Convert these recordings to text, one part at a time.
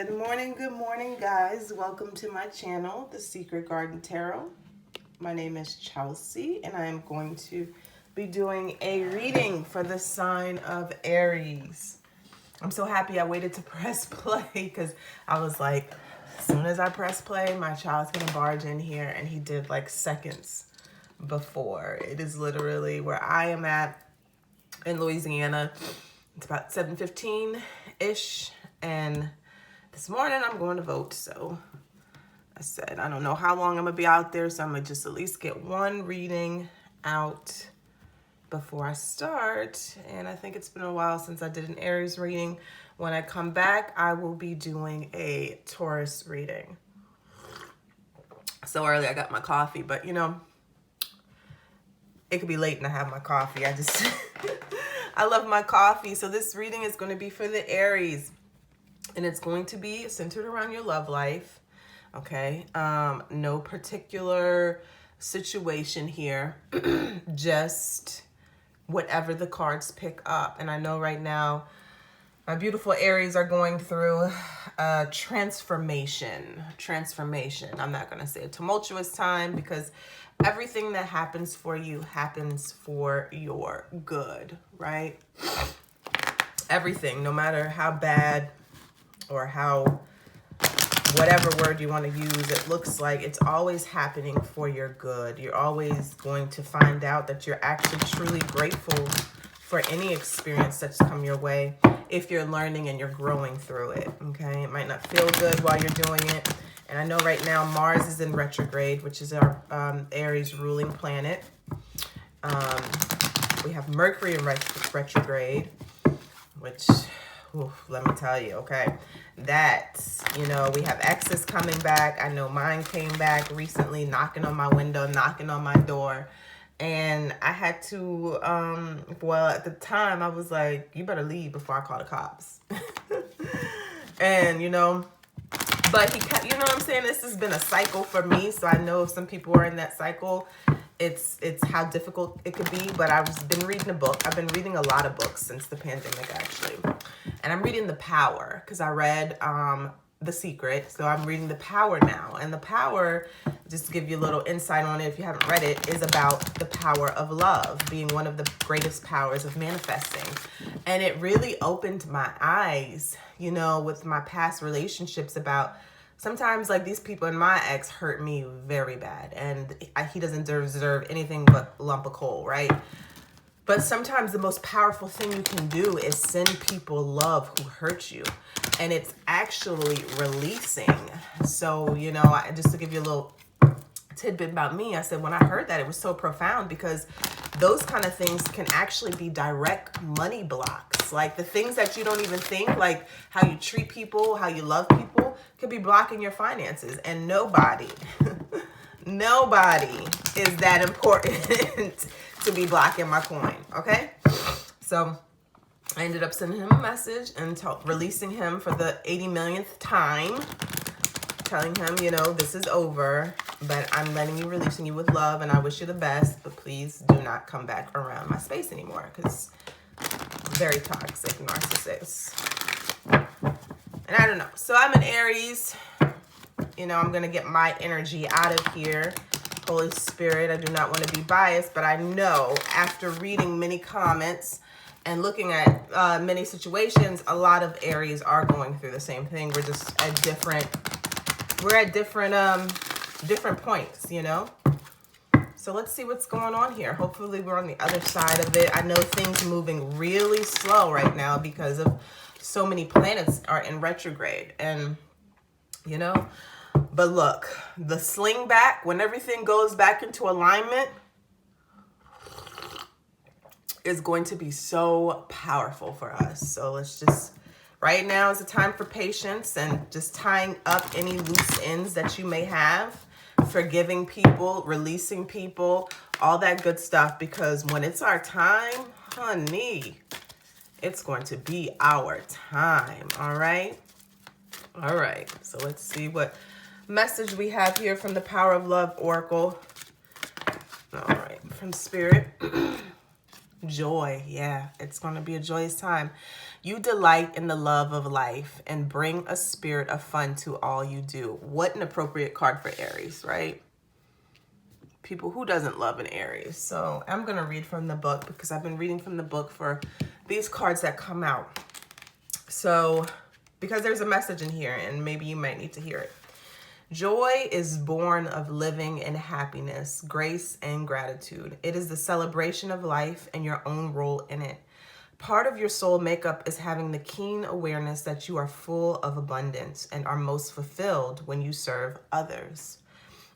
Good morning, guys. Welcome to my channel, The Secret Garden Tarot. My name is Chelsea, and I am going to be doing a reading for the sign of Aries. I'm so happy I waited to press play because I was like, as soon as I press play, my child's gonna barge in here, and he did like seconds before. It is literally where I am at in Louisiana. It's about 7:15-ish, and this morning I'm going to vote, so I said I don't know how long I'm gonna be out there, so I'm gonna just at least get one reading out before I start. And I think it's been a while since I did an Aries reading. When I come back, I will be doing a Taurus reading. So early I got my coffee, but you know, it could be late and I have my coffee. I just I love my coffee. So this reading is going to be for the Aries, and it's going to be centered around your love life. Okay. No particular situation here, just whatever the cards pick up. And I know right now my beautiful Aries are going through a transformation. I'm not going to say a tumultuous time, because everything that happens for you happens for your good, right? Everything, no matter how bad or how, whatever word you want to use, it looks like it's always happening for your good. You're always going to find out that you're actually truly grateful for any experience that's come your way if you're learning and you're growing through it, okay? It might not feel good while you're doing it. And I know right now Mars is in retrograde, which is our Aries ruling planet. We have Mercury in retrograde, which, let me tell you, okay? That's, you know, we have exes coming back. I know mine came back recently, knocking on my window, knocking on my door. And I had to, well, at the time, I was like, you better leave before I call the cops. And, you know, but he kept, you know what I'm saying? This has been a cycle for me. So I know if some people are in that cycle, it's how difficult it could be. But I've been reading a book. I've been reading a lot of books since the pandemic, actually. And I'm reading The Power, because I read The Secret. So I'm reading The Power now. And The Power, just to give you a little insight on it if you haven't read it, is about the power of love being one of the greatest powers of manifesting. And it really opened my eyes, you know, with my past relationships, about sometimes like these people, and my ex hurt me very bad, and he doesn't deserve anything but a lump of coal, right? But sometimes the most powerful thing you can do is send people love who hurt you. And it's actually releasing. So, you know, just to give you a little tidbit about me, I said when I heard that, it was so profound, because those kind of things can actually be direct money blocks. Like the things that you don't even think, like how you treat people, how you love people, could be blocking your finances. And nobody is that important to be blocking my coin, okay? So I ended up sending him a message and releasing him for the 80 millionth time, telling him, you know, this is over, but I'm letting you, releasing you with love, and I wish you the best, but please do not come back around my space anymore, because very toxic narcissist. And I don't know. So I'm an Aries. You know, I'm going to get my energy out of here. Holy Spirit, I do not want to be biased, but I know after reading many comments and looking at many situations, a lot of Aries are going through the same thing. We're just at different points, you know? So let's see what's going on here. Hopefully we're on the other side of it. I know things are moving really slow right now because of so many planets are in retrograde, and you know, but look, the sling back, when everything goes back into alignment, is going to be so powerful for us. So let's just, right now is a time for patience and just tying up any loose ends that you may have, forgiving people, releasing people, all that good stuff, because when it's our time, honey, it's going to be our time. All right. All right. So let's see what message we have here from the Power of Love Oracle. All right. From Spirit. Joy, yeah, it's going to be a joyous time. You delight in the love of life and bring a spirit of fun to all you do. What an appropriate card for Aries, right? People, who doesn't love an Aries? So I'm going to read from the book because I've been reading from the book for these cards that come out. So, because there's a message in here and maybe you might need to hear it. Joy is born of living in happiness, grace, and gratitude. It is the celebration of life and your own role in it. Part of your soul makeup is having the keen awareness that you are full of abundance and are most fulfilled when you serve others.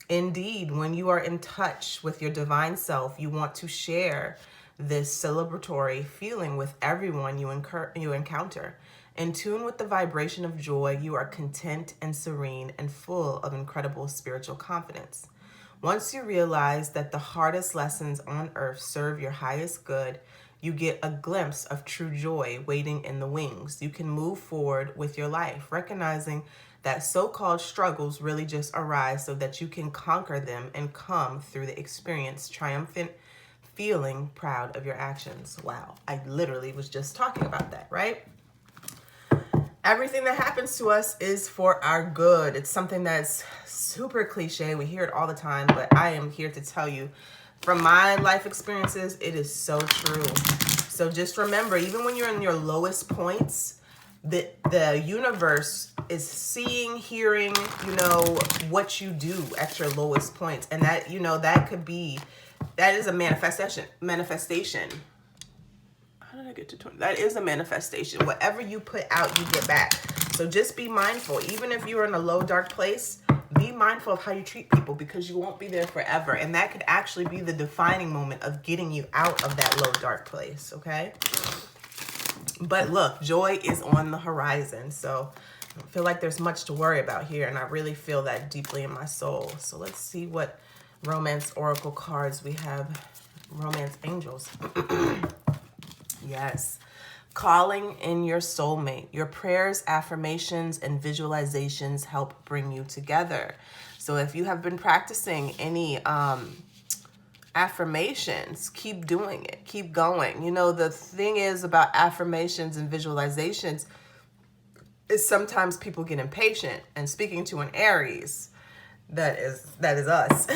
Indeed, when you are in touch with your divine self, you want to share this celebratory feeling with everyone you encounter. In tune with the vibration of joy, you are content and serene and full of incredible spiritual confidence. Once you realize that the hardest lessons on earth serve your highest good, you get a glimpse of true joy waiting in the wings. You can move forward with your life, recognizing that so-called struggles really just arise so that you can conquer them and come through the experience triumphant, feeling proud of your actions. Wow, I literally was just talking about that, right? Everything that happens to us is for our good. It's something that's super cliche. We hear it all the time, but I am here to tell you from my life experiences, it is so true. So just remember, even when you're in your lowest points, the universe is seeing, hearing, what you do at your lowest points. And that, that is a manifestation. How did I get to 20? That is a manifestation. Whatever you put out, you get back. So just be mindful. Even if you're in a low, dark place, be mindful of how you treat people because you won't be there forever. And that could actually be the defining moment of getting you out of that low, dark place, okay? But look, joy is on the horizon. So I don't feel like there's much to worry about here. And I really feel that deeply in my soul. So let's see what romance oracle cards we have. Romance angels. Yes. Calling in your soulmate. Your prayers, affirmations, and visualizations help bring you together. So if you have been practicing any affirmations, keep doing it. Keep going. The thing is about affirmations and visualizations is sometimes people get impatient. And speaking to an Aries, that is us.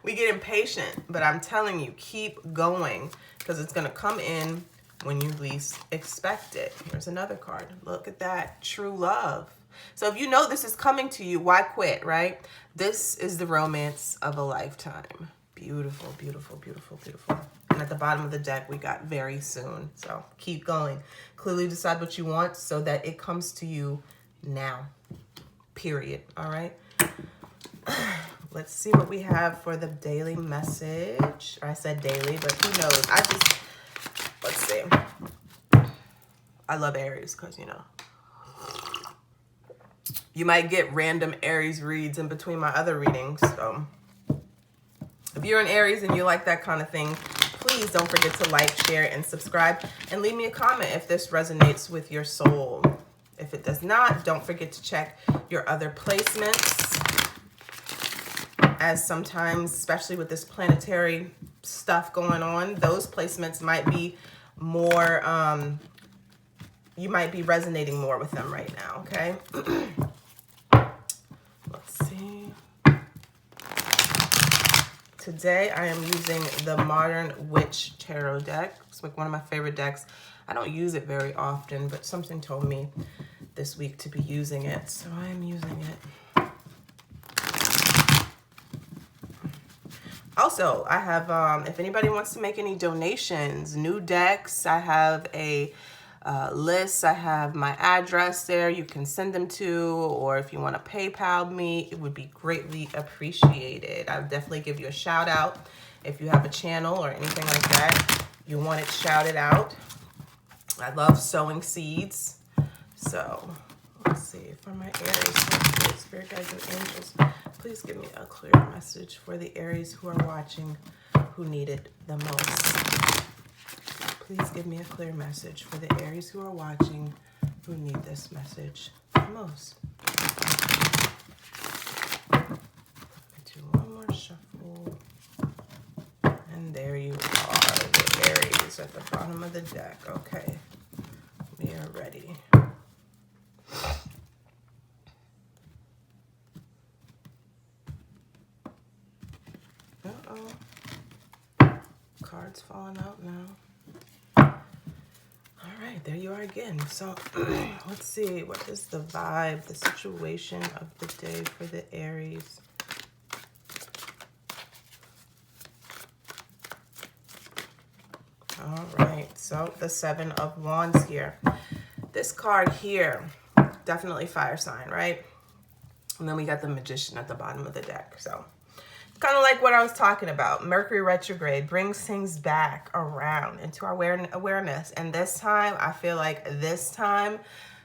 We get impatient, but I'm telling you, keep going because it's going to come in when you least expect it. Here's another card. Look at that. True love. So if you know this is coming to you, why quit, right? This is the romance of a lifetime. Beautiful, beautiful, beautiful, beautiful. And at the bottom of the deck, we got very soon. So keep going. Clearly decide what you want so that it comes to you now. Period. All right. Let's see what we have for the daily message. Or I said daily, but who knows? Let's see. I love Aries because, you might get random Aries reads in between my other readings. So if you're an Aries and you like that kind of thing, please don't forget to like, share, and subscribe. And leave me a comment if this resonates with your soul. If it does not, don't forget to check your other placements. As sometimes, especially with this planetary stuff going on, those placements might be more, you might be resonating more with them right now, okay? Let's see. Today, I am using the Modern Witch Tarot deck. It's like one of my favorite decks. I don't use it very often, but something told me this week to be using it, so I'm using it. Also, I have, if anybody wants to make any donations, new decks, I have a list. I have my address there. You can send them to, or if you want to PayPal me, it would be greatly appreciated. I'll definitely give you a shout out if you have a channel or anything like that. You want it shouted out. I love sowing seeds. So let's see, for my Aries, spirit guides and angels, please give me a clear message for the Aries who are watching, who need it the most. Please give me a clear message for the Aries who are watching, who need this message the most. Do one more shuffle. And there you are, the Aries. at the bottom of the deck. Okay, we are ready. Uh-oh. Cards falling out now. All right, there you are again. So let's see, what is the vibe, the situation of the day for the Aries? All right, so the Seven of Wands here. This card here, definitely fire sign, right? And then we got the Magician at the bottom of the deck. So kind of like what I was talking about. Mercury retrograde brings things back around into our awareness. And this time, I feel like this time,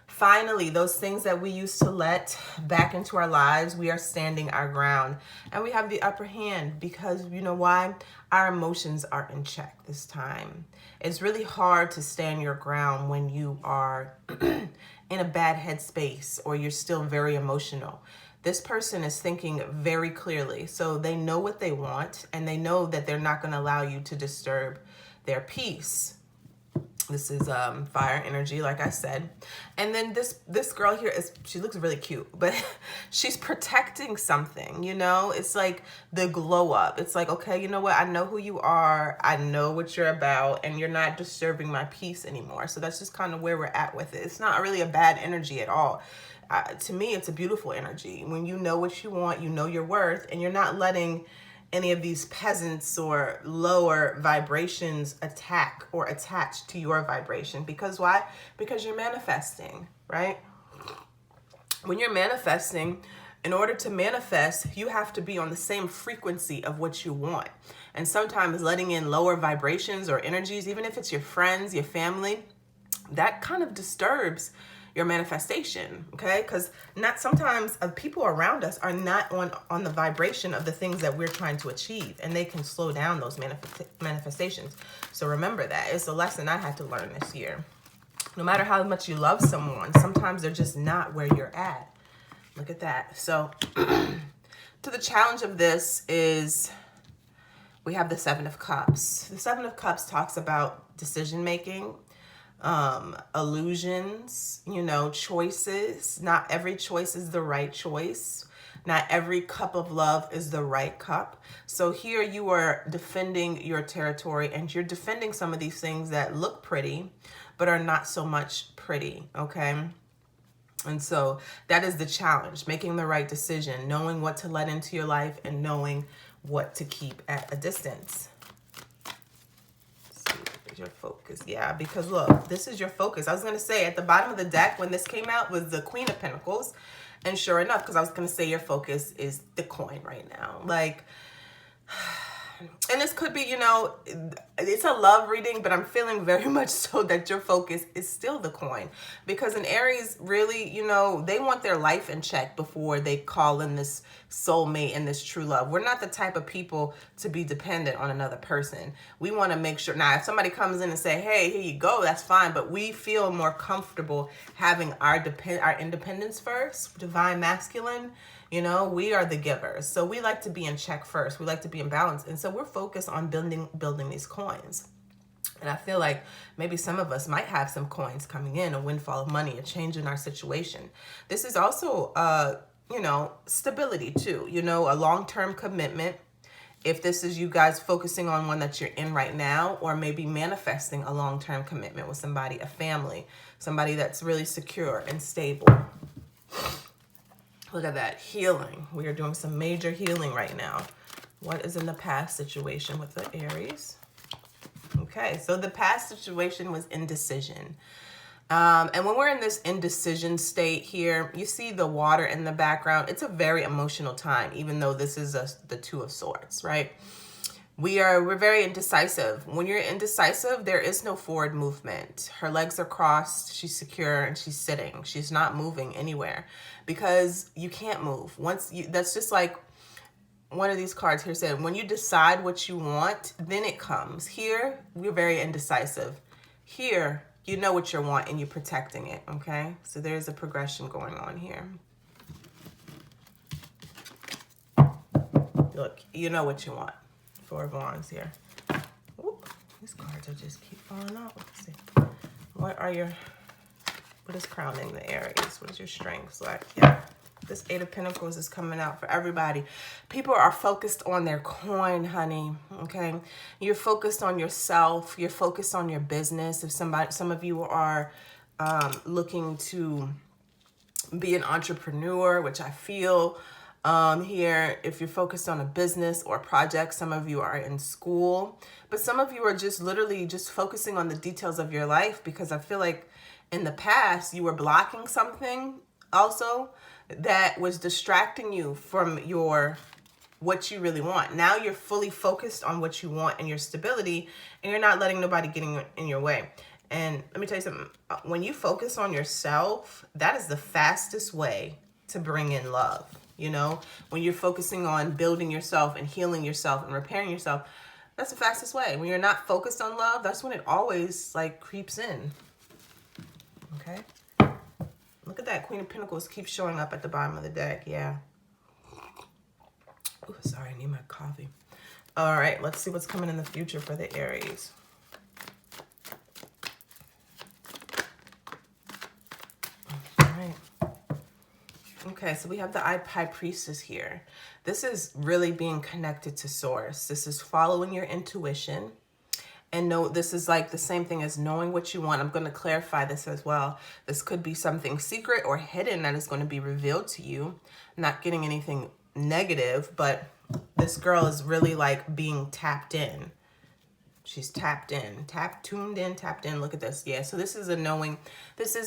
finally, those things that we used to let back into our lives, we are standing our ground. And we have the upper hand because, you know why? Our emotions are in check this time. It's really hard to stand your ground when you are in a bad headspace or you're still very emotional. This person is thinking very clearly. So they know what they want and they know that they're not going to allow you to disturb their peace. This is fire energy, like I said. And then this girl here, she looks really cute, but she's protecting something, you know? It's like the glow up. It's like, okay, you know what? I know who you are. I know what you're about, and you're not disturbing my peace anymore. So that's just kind of where we're at with it. It's not really a bad energy at all. To me, it's a beautiful energy. When you know what you want, you know your worth, and you're not letting any of these peasants or lower vibrations attack or attach to your vibration. Because why? Because you're manifesting, right? When you're manifesting, in order to manifest, you have to be on the same frequency of what you want. And sometimes letting in lower vibrations or energies, even if it's your friends, your family, that kind of disturbs your manifestation, okay? Because sometimes people around us are not on the vibration of the things that we're trying to achieve, and they can slow down those manifestations. So remember that. It's a lesson I had to learn this year. No matter how much you love someone, sometimes they're just not where you're at. Look at that. So to the challenge of this is we have the Seven of Cups. The Seven of Cups talks about decision making, illusions, you know, choices. Not every choice is the right choice. Not every cup of love is the right cup. So here you are defending your territory, and you're defending some of these things that look pretty, but are not so much pretty, okay? And so that is the challenge, making the right decision, knowing what to let into your life and knowing what to keep at a distance. Your focus. Yeah, because look, this is your focus. I was going to say at the bottom of the deck when this came out was the Queen of Pentacles. And sure enough, because I was going to say your focus is the coin right now. Like, and this could be, you know, it's a love reading, but I'm feeling very much so that your focus is still the coin. Because in Aries, really, you know, they want their life in check before they call in this soulmate and this true love. We're not the type of people to be dependent on another person. We want to make sure. Now, if somebody comes in and say, hey, here you go, that's fine. But we feel more comfortable having our independence first, divine masculine. You know, we are the givers. So we like to be in check first. We like to be in balance. And so we're focused on building these coins. And I feel like maybe some of us might have some coins coming in, a windfall of money, a change in our situation. This is also, you know, stability too, you know, a long-term commitment. If this is you guys focusing on one that you're in right now, or maybe manifesting a long-term commitment with somebody, a family, somebody that's really secure and stable. Look at that, healing. We are doing some major healing right now. What is in the past situation with the Aries? Okay, so the past situation was indecision. And when we're in this indecision state here, you see the water in the background. It's a very emotional time, even though this is the Two of Swords, right? We're very indecisive. When you're indecisive, there is no forward movement. Her legs are crossed, she's secure, and she's sitting. She's not moving anywhere because you can't move. That's just like one of these cards here said, when you decide what you want, then it comes. Here, we're very indecisive. Here, you know what you want and you're protecting it, okay? So there's a progression going on here. Look, you know what you want. Four of Wands here. Ooh, These cards will just keep falling out. Let's see. What is crowning the Aries? What is your strengths like? Yeah. This Eight of Pentacles is coming out for everybody. People are focused on their coin, honey, okay? You're focused on yourself. You're focused on your business. If some of you are looking to be an entrepreneur, which I feel here, if you're focused on a business or a project, some of you are in school, but some of you are just literally just focusing on the details of your life, because I feel like in the past you were blocking something also that was distracting you from what you really want. Now you're fully focused on what you want and your stability, and you're not letting nobody get in your way. And let me tell you something, when you focus on yourself, that is the fastest way to bring in love. You know, when you're focusing on building yourself and healing yourself and repairing yourself, that's the fastest way. When you're not focused on love, that's when it always like creeps in. Okay. Look at that. Queen of Pentacles keeps showing up at the bottom of the deck. Yeah. Ooh, sorry, I need my coffee. All right, let's see what's coming in the future for the Aries. All right. Okay, so we have the High Priestess here. This is really being connected to Source. This is following your intuition. And no, this is like the same thing as knowing what you want. I'm going to clarify this as well. This could be something secret or hidden that is going to be revealed to you. Not getting anything negative, but this girl is really like being tapped in. She's tapped in, tuned in, tapped in. Look at this. Yeah, so this is a knowing.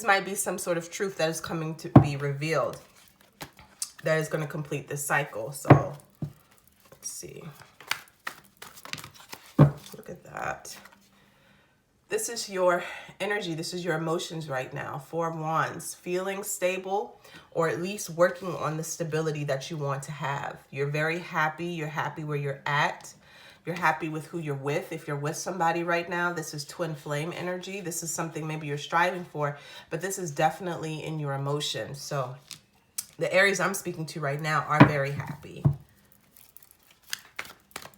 Might be some sort of truth that is coming to be revealed. That is going to complete this cycle. So let's see. Look at that. This is your energy. This is your emotions right now. Four of Wands, feeling stable, or at least working on the stability that you want to have. You're very happy. You're happy where you're at. You're happy with who you're with. If you're with somebody right now, this is twin flame energy. This is something maybe you're striving for, but this is definitely in your emotions. So the Aries I'm speaking to right now are very happy.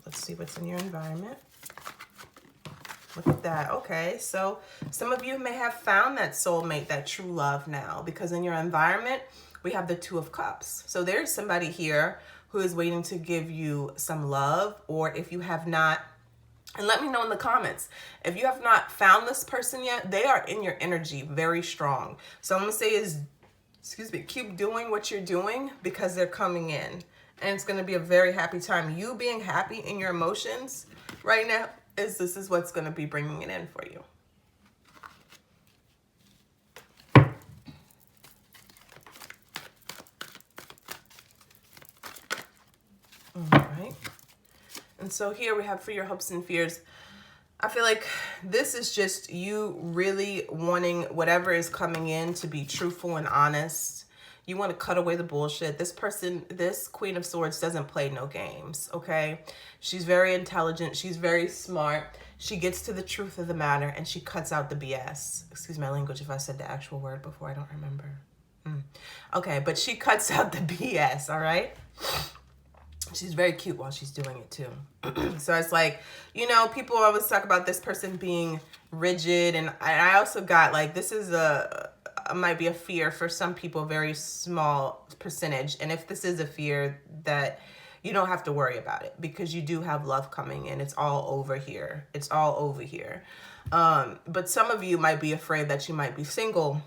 Let's see what's in your environment. Look at that. Okay, so some of you may have found that soulmate, that true love now, because in your environment, we have the Two of Cups. So there's somebody here who is waiting to give you some love, or if you have not, and let me know in the comments, if you have not found this person yet, they are in your energy very strong. So I'm going to say is, keep doing what you're doing, because they're coming in. And it's going to be a very happy time. You being happy in your emotions right now, this is what's going to be bringing it in for you. All right. And so here we have for your hopes and fears. I feel like this is just you really wanting whatever is coming in to be truthful and honest. You want to cut away the bullshit. This person, this Queen of Swords doesn't play no games, okay? She's very intelligent. She's very smart. She gets to the truth of the matter, and she cuts out the BS. Excuse my language if I said the actual word before. I don't remember. Okay, but she cuts out the BS, all right? She's very cute while she's doing it too. So it's like, you know, people always talk about this person being rigid. And I also got like, this is might be a fear for some people, very small percentage. And if this is a fear, that you don't have to worry about it, because you do have love coming in. It's all over here. It's all over here. But some of you might be afraid that you might be single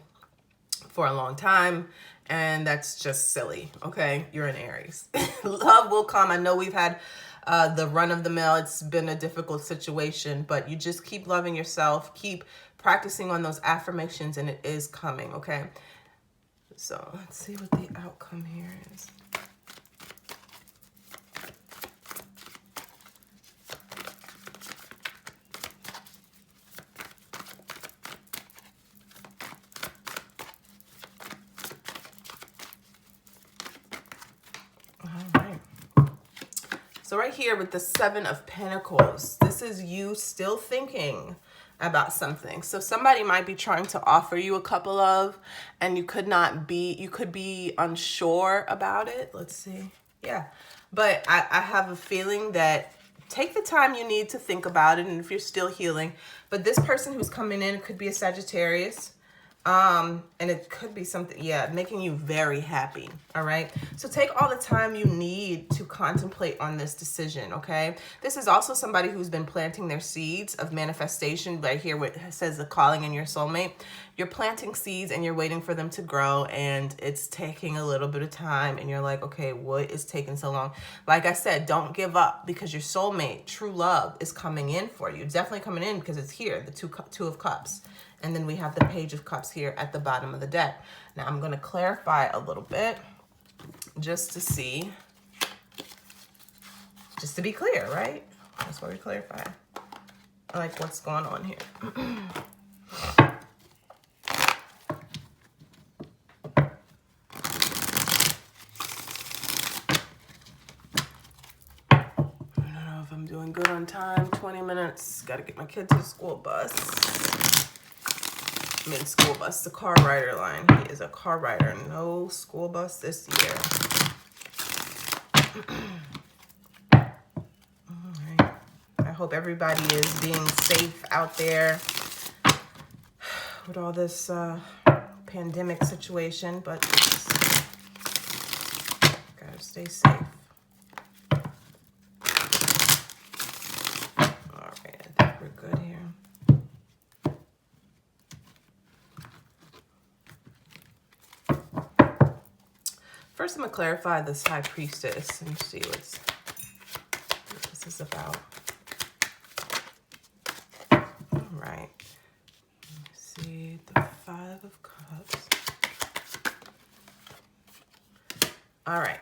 for a long time. And that's just silly, okay? You're an Aries. Love will come. I know we've had the run of the mill. It's been a difficult situation, but you just keep loving yourself. Keep practicing on those affirmations, and it is coming, okay? So let's see what the outcome here is. So right here with the Seven of Pentacles, this is you still thinking about something. So somebody might be trying to offer you a couple of, and you could be unsure about it. Let's see. Yeah. But I have a feeling that take the time you need to think about it, and if you're still healing. But this person who's coming in could be a Sagittarius. And it could be something, yeah, making you very happy. All right. So take all the time you need to contemplate on this decision. Okay. This is also somebody who's been planting their seeds of manifestation. Right here, what it says the calling in your soulmate. You're planting seeds and you're waiting for them to grow, and it's taking a little bit of time. And you're like, okay, what is taking so long? Like I said, don't give up, because your soulmate, true love, is coming in for you. Definitely coming in, because it's here, the two of cups. And then we have the Page of Cups here at the bottom of the deck. Now I'm going to clarify a little bit just to see, just to be clear, right? That's why we clarify. Like what's going on here. I don't know if I'm doing good on time. 20 minutes. Got to get my kid to the school bus. School bus, the car rider line. He is a car rider. No school bus this year. All right. I hope everybody is being safe out there with all this pandemic situation, but gotta stay safe. All right, I think we're good here. First, I'm going to clarify this High Priestess. Let me see what this is about. All right. Let me see the Five of Cups. All right.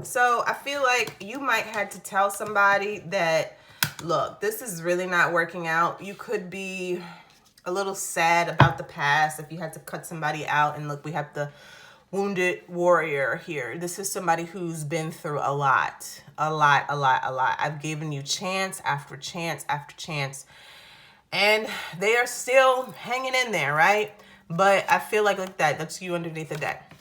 So I feel like you might have to tell somebody that, look, this is really not working out. You could be a little sad about the past if you had to cut somebody out. And look, we have the Wounded Warrior here. This is somebody who's been through a lot. I've given you chance after chance after chance, and they are still hanging in there, right? But I feel like that's you underneath the deck.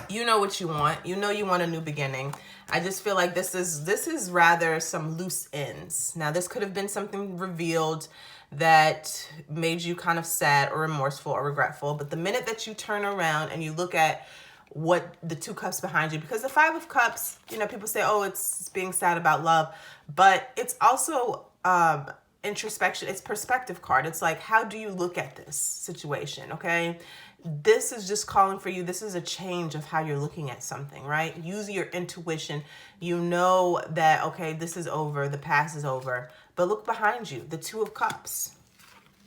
You know what you want. You know you want a new beginning. I just feel like this is rather some loose ends. Now, this could have been something revealed that made you kind of sad or remorseful or regretful. But the minute that you turn around and you look at what the Two Cups behind you, because the Five of Cups, you know, people say, oh, it's being sad about love, but it's also introspection. It's perspective card. It's like, how do you look at this situation? Okay. This is just calling for you. This is a change of how you're looking at something, right? Use your intuition. You know that, okay, this is over. The past is over, but look behind you. The Two of Cups.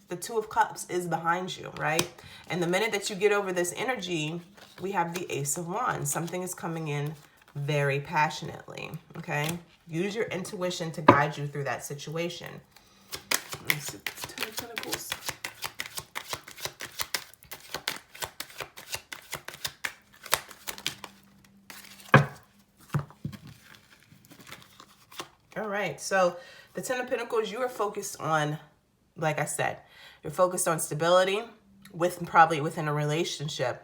The Two of Cups is behind you, right? And the minute that you get over this energy, we have the Ace of Wands. Something is coming in very passionately, okay? Use your intuition to guide you through that situation. Let me see. Ten of Pentacles. All right. So the Ten of Pentacles, you are focused on, like I said, you're focused on stability probably within a relationship.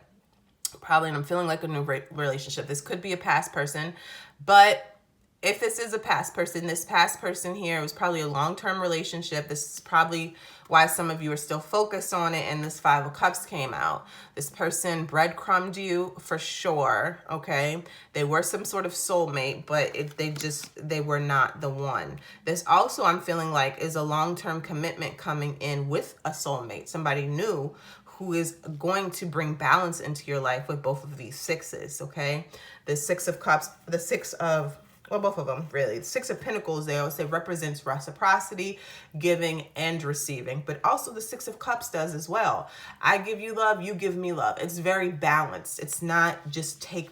Probably, and I'm feeling like a new relationship. This could be a past person, but if this is a past person, this past person here was probably a long-term relationship. This is probably why some of you are still focused on it, and this Five of Cups came out. This person breadcrumbed you for sure, okay? They were some sort of soulmate, but they were not the one. This also, I'm feeling like, is a long-term commitment coming in with a soulmate, somebody new who is going to bring balance into your life with both of these sixes, okay? The Six of Cups, the Six of, well, both of them, really. The Six of Pentacles, they always say, represents reciprocity, giving, and receiving. But also the Six of Cups does as well. I give you love, you give me love. It's very balanced. It's not just take.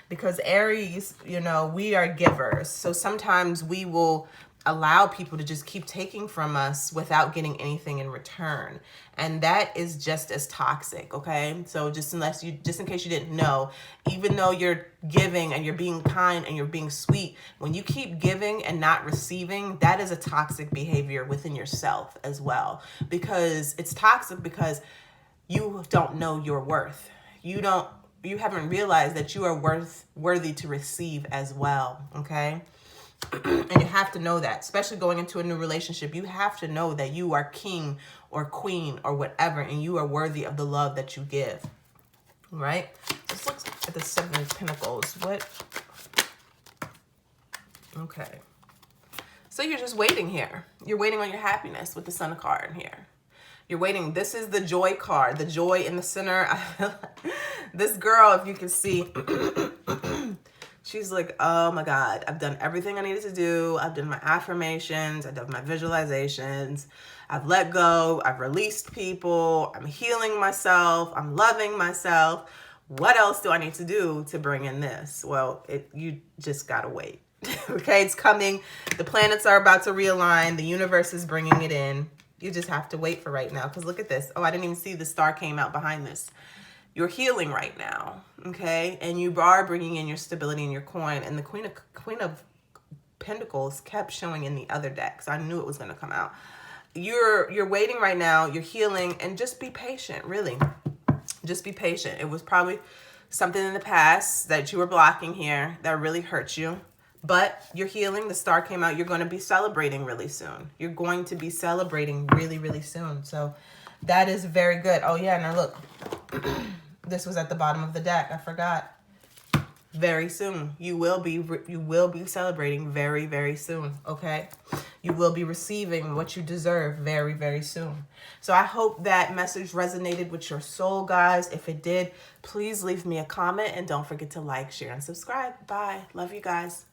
Because Aries, you know, we are givers. So sometimes we will allow people to just keep taking from us without getting anything in return. And that is just as toxic, okay? So just in case you didn't know, even though you're giving and you're being kind and you're being sweet, when you keep giving and not receiving, that is a toxic behavior within yourself as well. Because it's toxic because you don't know your worth. You haven't realized that you are worthy to receive as well, okay? And you have to know that, especially going into a new relationship. You have to know that you are king or queen or whatever, and you are worthy of the love that you give. Right? Let's look at the Seven of Pentacles. What? Okay. So you're just waiting here. You're waiting on your happiness with the Sun card here. You're waiting. This is the joy card. The joy in the center. This girl, if you can see, she's like, oh my God, I've done everything I needed to do. I've done my affirmations. I've done my visualizations. I've let go. I've released people. I'm healing myself. I'm loving myself. What else do I need to do to bring in this? Well, you just got to wait. Okay, it's coming. The planets are about to realign. The universe is bringing it in. You just have to wait for right now. Because look at this. Oh, I didn't even see the star came out behind this. You're healing right now, okay? And you are bringing in your stability and your coin. And the Queen of Pentacles kept showing in the other deck. So I knew it was going to come out. You're waiting right now. You're healing. And just be patient, really. Just be patient. It was probably something in the past that you were blocking here that really hurt you. But you're healing. The star came out. You're going to be celebrating really soon. You're going to be celebrating really, really soon. So that is very good. Oh, yeah. Now, look. This was at the bottom of the deck. I forgot. Very soon. You will be celebrating very, very soon. Okay? You will be receiving what you deserve very, very soon. So I hope that message resonated with your soul, guys. If it did, please leave me a comment. And don't forget to like, share, and subscribe. Bye. Love you guys.